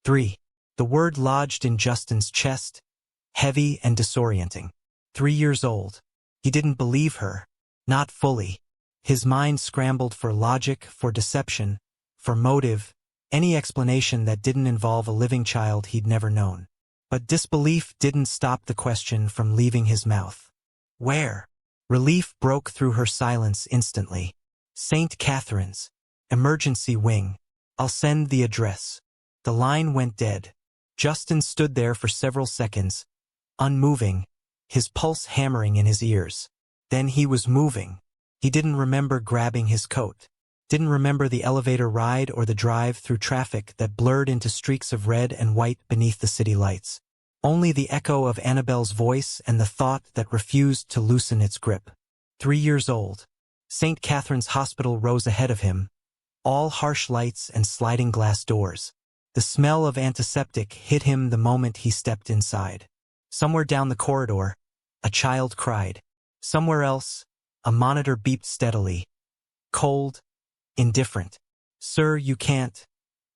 3. The word lodged in Justin's chest, heavy and disorienting. 3 years old. He didn't believe her. Not fully. His mind scrambled for logic, for deception, for motive, any explanation that didn't involve a living child he'd never known. But disbelief didn't stop the question from leaving his mouth. Where? Relief broke through her silence instantly. St. Catherine's. Emergency wing. I'll send the address. The line went dead. Justin stood there for several seconds, unmoving, his pulse hammering in his ears. Then he was moving. He didn't remember grabbing his coat. Didn't remember the elevator ride or the drive through traffic that blurred into streaks of red and white beneath the city lights. Only the echo of Annabelle's voice and the thought that refused to loosen its grip. 3 years old. St. Catherine's Hospital rose ahead of him, all harsh lights and sliding glass doors. The smell of antiseptic hit him the moment he stepped inside. Somewhere down the corridor, a child cried. Somewhere else, a monitor beeped steadily. Cold, indifferent. "Sir, you can't."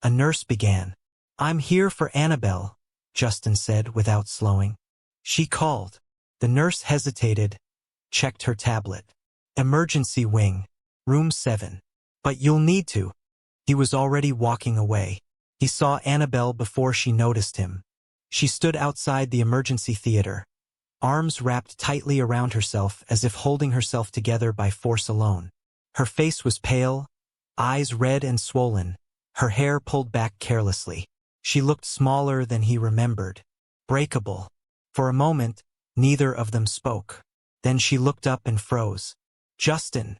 A nurse began. "I'm here for Annabelle," Justin said without slowing. She called. The nurse hesitated, checked her tablet. "Emergency wing, room 7. But you'll need to." He was already walking away. He saw Annabelle before she noticed him. She stood outside the emergency theater, arms wrapped tightly around herself as if holding herself together by force alone. Her face was pale, eyes red and swollen, her hair pulled back carelessly. She looked smaller than he remembered, breakable. For a moment, neither of them spoke. Then she looked up and froze. "Justin."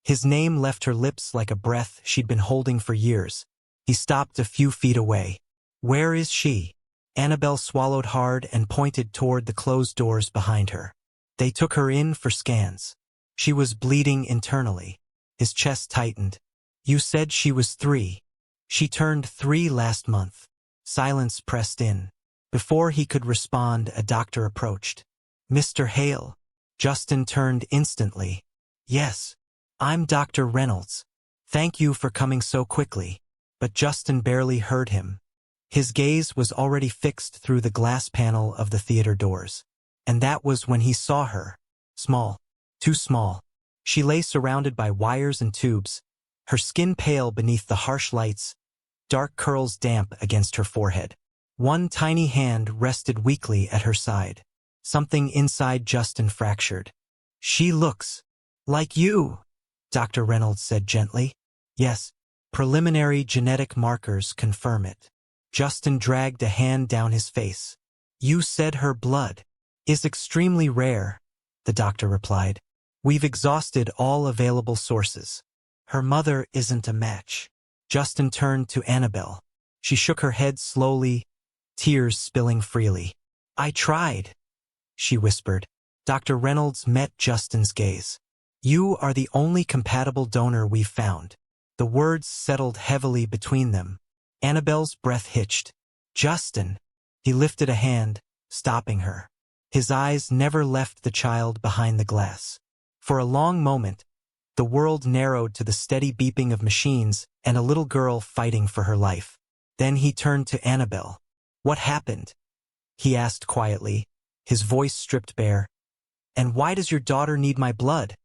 His name left her lips like a breath she'd been holding for years. He stopped a few feet away. "Where is she?" Annabelle swallowed hard and pointed toward the closed doors behind her. "They took her in for scans. She was bleeding internally." His chest tightened. "You said she was 3. She turned 3 last month." Silence pressed in. Before he could respond, a doctor approached. "Mr. Hale." Justin turned instantly. "Yes, I'm Dr. Reynolds. Thank you for coming so quickly." But Justin barely heard him. His gaze was already fixed through the glass panel of the theater doors. And that was when he saw her. Small. Too small. She lay surrounded by wires and tubes, her skin pale beneath the harsh lights, dark curls damp against her forehead. One tiny hand rested weakly at her side. Something inside Justin fractured. "She looks like you," Dr. Reynolds said gently. "Yes, preliminary genetic markers confirm it." Justin dragged a hand down his face. "You said her blood is extremely rare," the doctor replied. "We've exhausted all available sources. Her mother isn't a match." Justin turned to Annabelle. She shook her head slowly, tears spilling freely. "I tried," she whispered. Dr. Reynolds met Justin's gaze. "You are the only compatible donor we've found." The words settled heavily between them. Annabelle's breath hitched. "Justin." He lifted a hand, stopping her. His eyes never left the child behind the glass. For a long moment, the world narrowed to the steady beeping of machines and a little girl fighting for her life. Then he turned to Annabelle. "What happened?" he asked quietly, his voice stripped bare. "And why does your daughter need my blood?"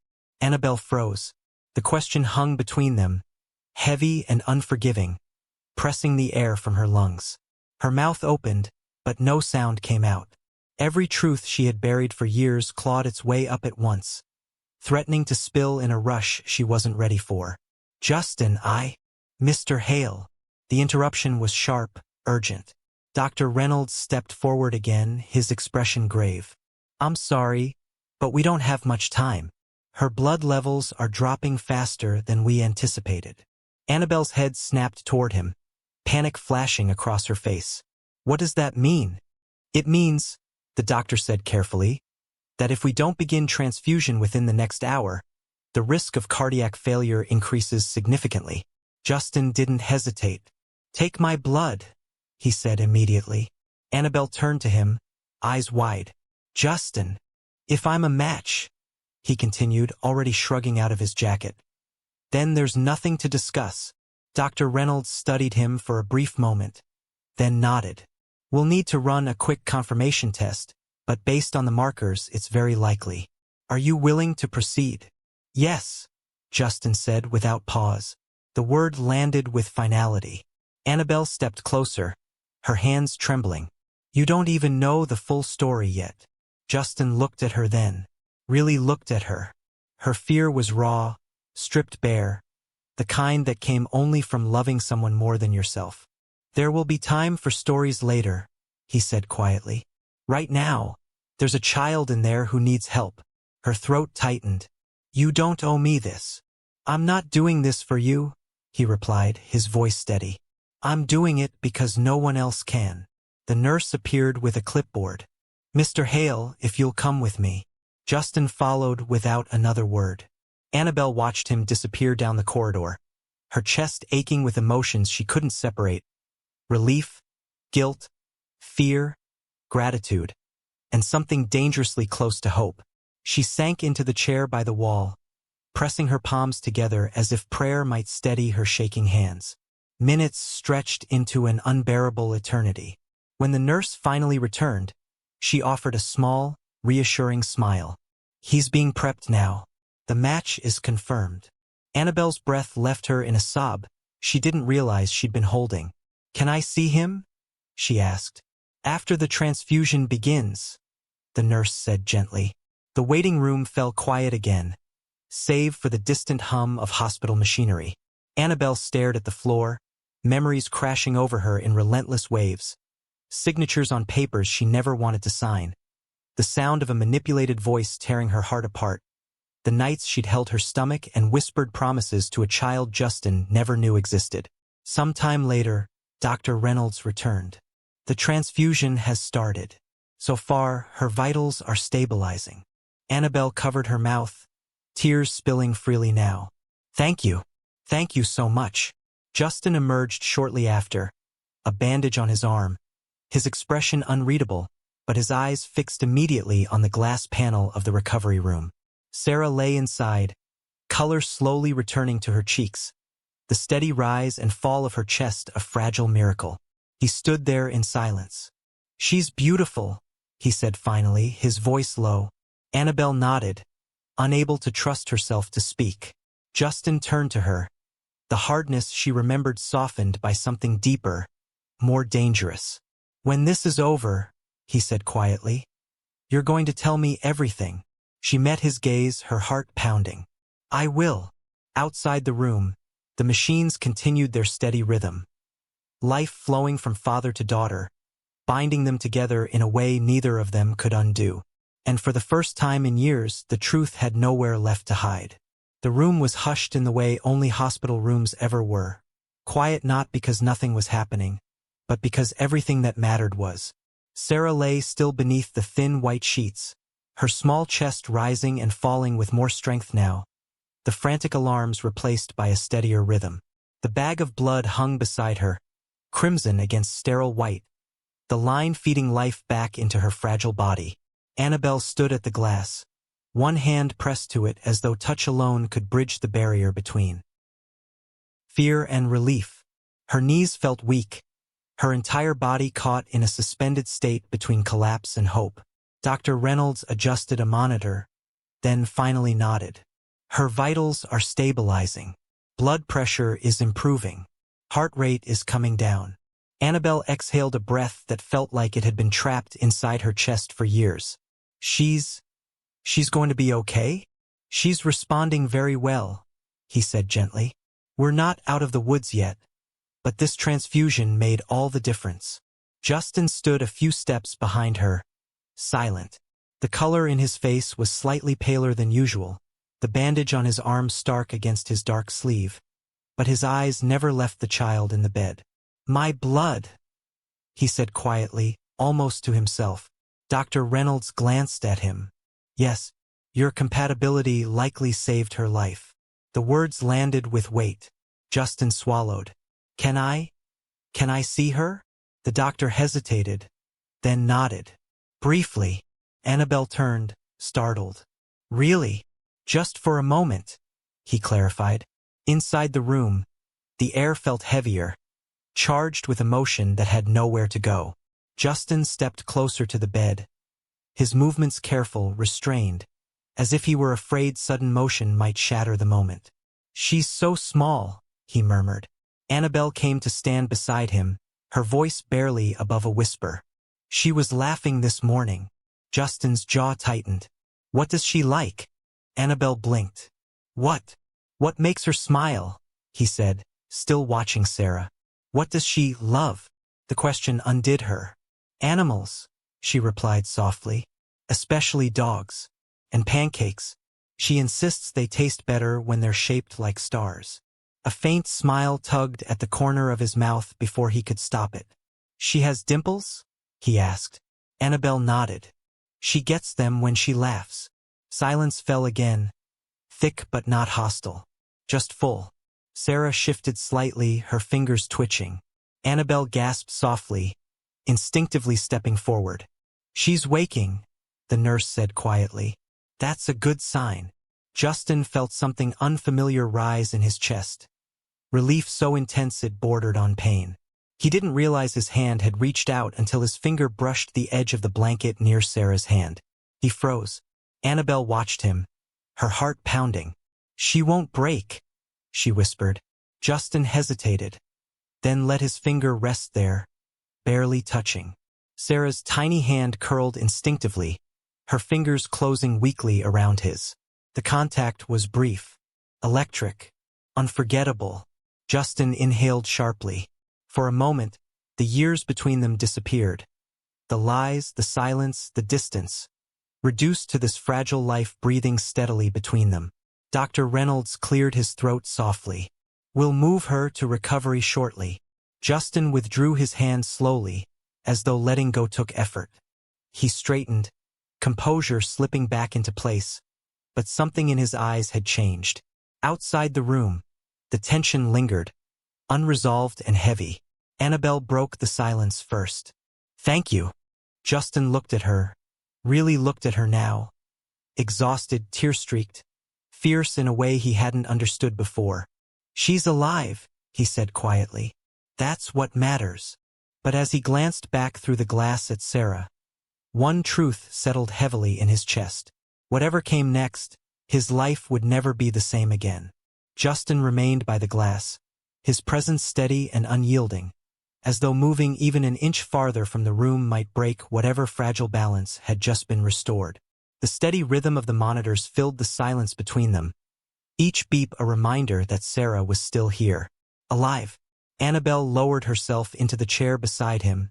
Annabelle froze. The question hung between them, heavy and unforgiving, pressing the air from her lungs. Her mouth opened, but no sound came out. Every truth she had buried for years clawed its way up at once, threatening to spill in a rush she wasn't ready for. "Justin, Mr. Hale." The interruption was sharp, urgent. Dr. Reynolds stepped forward again, his expression grave. "I'm sorry, but we don't have much time. Her blood levels are dropping faster than we anticipated." Annabelle's head snapped toward him, panic flashing across her face. "What does that mean?" "It means," the doctor said carefully, "that if we don't begin transfusion within the next hour, the risk of cardiac failure increases significantly." Justin didn't hesitate. "Take my blood," he said immediately. Annabelle turned to him, eyes wide. "Justin, if I'm a match," he continued, already shrugging out of his jacket, "then there's nothing to discuss." Dr. Reynolds studied him for a brief moment, then nodded. We'll need to run a quick confirmation test, but based on the markers, it's very likely. Are you willing to proceed? Yes, Justin said without pause. The word landed with finality. Annabelle stepped closer, her hands trembling. You don't even know the full story yet. Justin looked at her then. Really looked at her. Her fear was raw, stripped bare, the kind that came only from loving someone more than yourself. There will be time for stories later, he said quietly. Right now, there's a child in there who needs help. Her throat tightened. You don't owe me this. I'm not doing this for you, he replied, his voice steady. I'm doing it because no one else can. The nurse appeared with a clipboard. Mr. Hale, if you'll come with me. Justin followed without another word. Annabelle watched him disappear down the corridor, her chest aching with emotions she couldn't separate. Relief, guilt, fear, gratitude, and something dangerously close to hope. She sank into the chair by the wall, pressing her palms together as if prayer might steady her shaking hands. Minutes stretched into an unbearable eternity. When the nurse finally returned, she offered a small, reassuring smile. He's being prepped now. The match is confirmed. Annabelle's breath left her in a sob she didn't realize she'd been holding. Can I see him? She asked. After the transfusion begins, the nurse said gently. The waiting room fell quiet again, save for the distant hum of hospital machinery. Annabelle stared at the floor, memories crashing over her in relentless waves. Signatures on papers she never wanted to sign. The sound of a manipulated voice tearing her heart apart. The nights she'd held her stomach and whispered promises to a child Justin never knew existed. Sometime later, Dr. Reynolds returned. The transfusion has started. So far, her vitals are stabilizing. Annabelle covered her mouth, tears spilling freely now. Thank you. Thank you so much. Justin emerged shortly after, a bandage on his arm, his expression unreadable, but his eyes fixed immediately on the glass panel of the recovery room. Sarah lay inside, color slowly returning to her cheeks, the steady rise and fall of her chest a fragile miracle. He stood there in silence. She's beautiful, he said finally, his voice low. Annabelle nodded, unable to trust herself to speak. Justin turned to her. The hardness she remembered softened by something deeper, more dangerous. When this is over, he said quietly, you're going to tell me everything. She met his gaze, her heart pounding. I will. Outside the room, the machines continued their steady rhythm. Life flowing from father to daughter, binding them together in a way neither of them could undo. And for the first time in years, the truth had nowhere left to hide. The room was hushed in the way only hospital rooms ever were. Quiet not because nothing was happening, but because everything that mattered was. Sarah lay still beneath the thin white sheets, her small chest rising and falling with more strength now, the frantic alarms replaced by a steadier rhythm. The bag of blood hung beside her, crimson against sterile white, the line feeding life back into her fragile body. Annabelle stood at the glass, one hand pressed to it as though touch alone could bridge the barrier between fear and relief. Her knees felt weak, her entire body caught in a suspended state between collapse and hope. Dr. Reynolds adjusted a monitor, then finally nodded. Her vitals are stabilizing. Blood pressure is improving. Heart rate is coming down. Annabelle exhaled a breath that felt like it had been trapped inside her chest for years. She's going to be okay? She's responding very well, he said gently. We're not out of the woods yet, but this transfusion made all the difference. Justin stood a few steps behind her, silent. The color in his face was slightly paler than usual, the bandage on his arm stark against his dark sleeve. But his eyes never left the child in the bed. My blood, he said quietly, almost to himself. Dr. Reynolds glanced at him. Yes, your compatibility likely saved her life. The words landed with weight. Justin swallowed. Can I see her? The doctor hesitated, then nodded. Briefly. Annabelle turned, startled. Really? Just for a moment, he clarified. Inside the room, the air felt heavier, charged with emotion that had nowhere to go. Justin stepped closer to the bed, his movements careful, restrained, as if he were afraid sudden motion might shatter the moment. "She's so small," he murmured. Annabelle came to stand beside him, her voice barely above a whisper. "She was laughing this morning." Justin's jaw tightened. "What does she like?" Annabelle blinked. What makes her smile?" he said, still watching Sarah. "What does she love?" The question undid her. "Animals," she replied softly. "Especially dogs. And pancakes. She insists they taste better when they're shaped like stars." A faint smile tugged at the corner of his mouth before he could stop it. "She has dimples?" he asked. Annabelle nodded. "She gets them when she laughs." Silence fell again, thick but not hostile, just full. Sarah shifted slightly, her fingers twitching. Annabelle gasped softly, instinctively stepping forward. "She's waking," the nurse said quietly. "That's a good sign." Justin felt something unfamiliar rise in his chest. Relief so intense it bordered on pain. He didn't realize his hand had reached out until his finger brushed the edge of the blanket near Sarah's hand. He froze. Annabelle watched him, her heart pounding. "She won't break," she whispered. Justin hesitated, then let his finger rest there, barely touching. Sarah's tiny hand curled instinctively, her fingers closing weakly around his. The contact was brief, electric, unforgettable. Justin inhaled sharply. For a moment, the years between them disappeared. The lies, the silence, the distance, reduced to this fragile life breathing steadily between them. Dr. Reynolds cleared his throat softly. "We'll move her to recovery shortly." Justin withdrew his hand slowly, as though letting go took effort. He straightened, composure slipping back into place, but something in his eyes had changed. Outside the room, the tension lingered, unresolved and heavy. Annabelle broke the silence first. "Thank you." Justin looked at her, really looked at her now. Exhausted, tear-streaked, fierce in a way he hadn't understood before. "She's alive," he said quietly. "That's what matters." But as he glanced back through the glass at Sarah, one truth settled heavily in his chest. Whatever came next, his life would never be the same again. Justin remained by the glass, his presence steady and unyielding, as though moving even an inch farther from the room might break whatever fragile balance had just been restored. The steady rhythm of the monitors filled the silence between them, each beep a reminder that Sarah was still here, alive. Annabelle lowered herself into the chair beside him,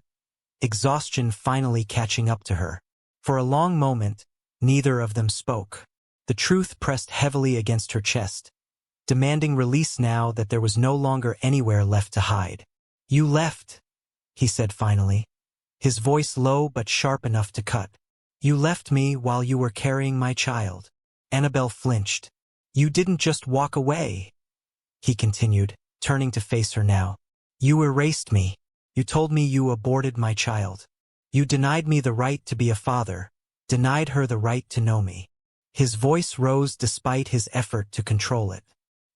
exhaustion finally catching up to her. For a long moment, neither of them spoke. The truth pressed heavily against her chest, demanding release now that there was no longer anywhere left to hide. "You left," he said finally, his voice low but sharp enough to cut. "You left me while you were carrying my child." Annabelle flinched. "You didn't just walk away," he continued, turning to face her now. "You erased me. You told me you aborted my child. You denied me the right to be a father, denied her the right to know me." His voice rose despite his effort to control it.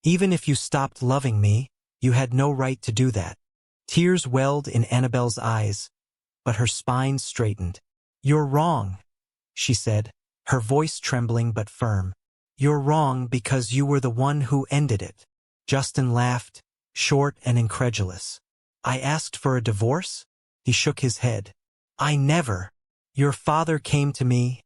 "Even if you stopped loving me, you had no right to do that." Tears welled in Annabelle's eyes, but her spine straightened. "You're wrong," she said, her voice trembling but firm. "You're wrong because you were the one who ended it." Justin laughed, short and incredulous. "I asked for a divorce?" He shook his head. "I never." "Your father came to me,"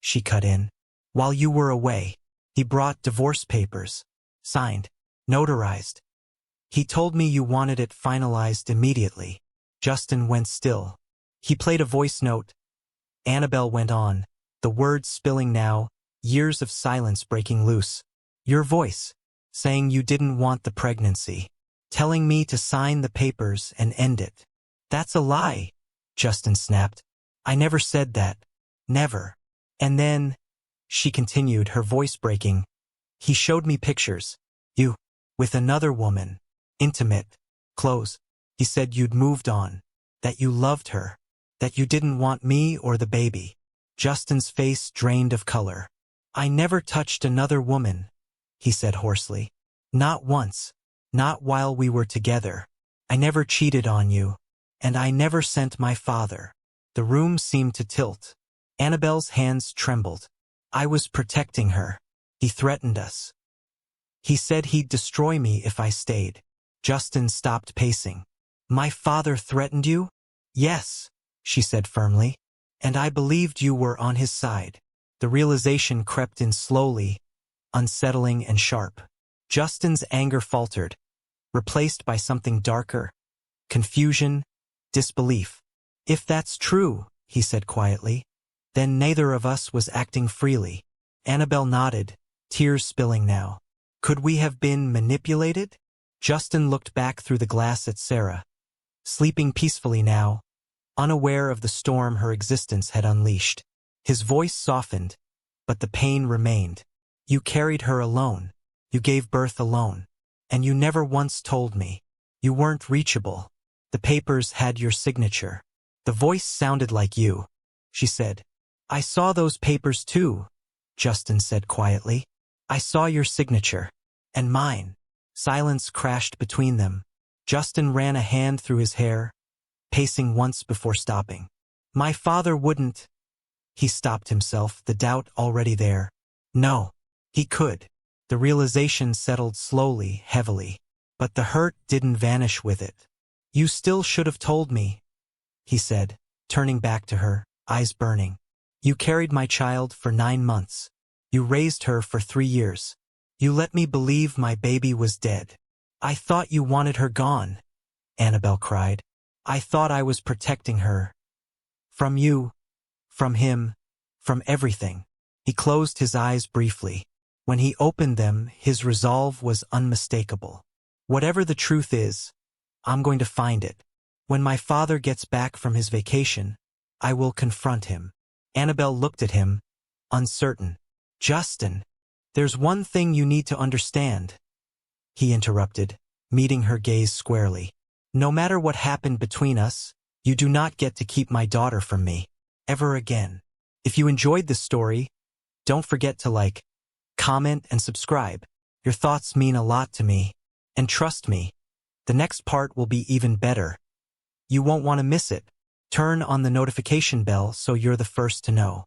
she cut in, "while you were away. He brought divorce papers, signed, notarized. He told me you wanted it finalized immediately." Justin went still. He played a voice note. Annabelle went on, the words spilling now, years of silence breaking loose. "Your voice, saying you didn't want the pregnancy, telling me to sign the papers and end it." "That's a lie," Justin snapped. "I never said that. Never." "And then," she continued, her voice breaking, "he showed me pictures. You, with another woman. Intimate. Close. He said you'd moved on. That you loved her. That you didn't want me or the baby." Justin's face drained of color. "I never touched another woman," he said hoarsely. "Not once. Not while we were together. I never cheated on you. And I never sent my father. The room seemed to tilt. Annabelle's hands trembled. I was protecting her. He threatened us. He said he'd destroy me if I stayed. Justin stopped pacing. My father threatened you? Yes, she said firmly. And I believed you were on his side. The realization crept in slowly, unsettling and sharp. Justin's anger faltered, replaced by something darker. Confusion, disbelief. If that's true, he said quietly, then neither of us was acting freely. Annabelle nodded, tears spilling now. Could we have been manipulated? Justin looked back through the glass at Sarah, sleeping peacefully now, unaware of the storm her existence had unleashed. His voice softened, but the pain remained. You carried her alone. You gave birth alone. And you never once told me. You weren't reachable. The papers had your signature. The voice sounded like you, she said. I saw those papers too, Justin said quietly. I saw your signature. And mine. Silence crashed between them. Justin ran a hand through his hair, pacing once before stopping. My father wouldn't. He stopped himself, the doubt already there. No, he could. The realization settled slowly, heavily. But the hurt didn't vanish with it. You still should have told me, he said, turning back to her, eyes burning. You carried my child for 9 months. You raised her for 3 years. You let me believe my baby was dead. I thought you wanted her gone, Annabelle cried. I thought I was protecting her. From you, from him, from everything. He closed his eyes briefly. When he opened them, his resolve was unmistakable. Whatever the truth is, I'm going to find it. When my father gets back from his vacation, I will confront him. Annabelle looked at him, uncertain. Justin, there's one thing you need to understand, he interrupted, meeting her gaze squarely. No matter what happened between us, you do not get to keep my daughter from me, ever again. If you enjoyed this story, don't forget to like, comment, and subscribe. Your thoughts mean a lot to me. And trust me, the next part will be even better. You won't want to miss it. Turn on the notification bell so you're the first to know.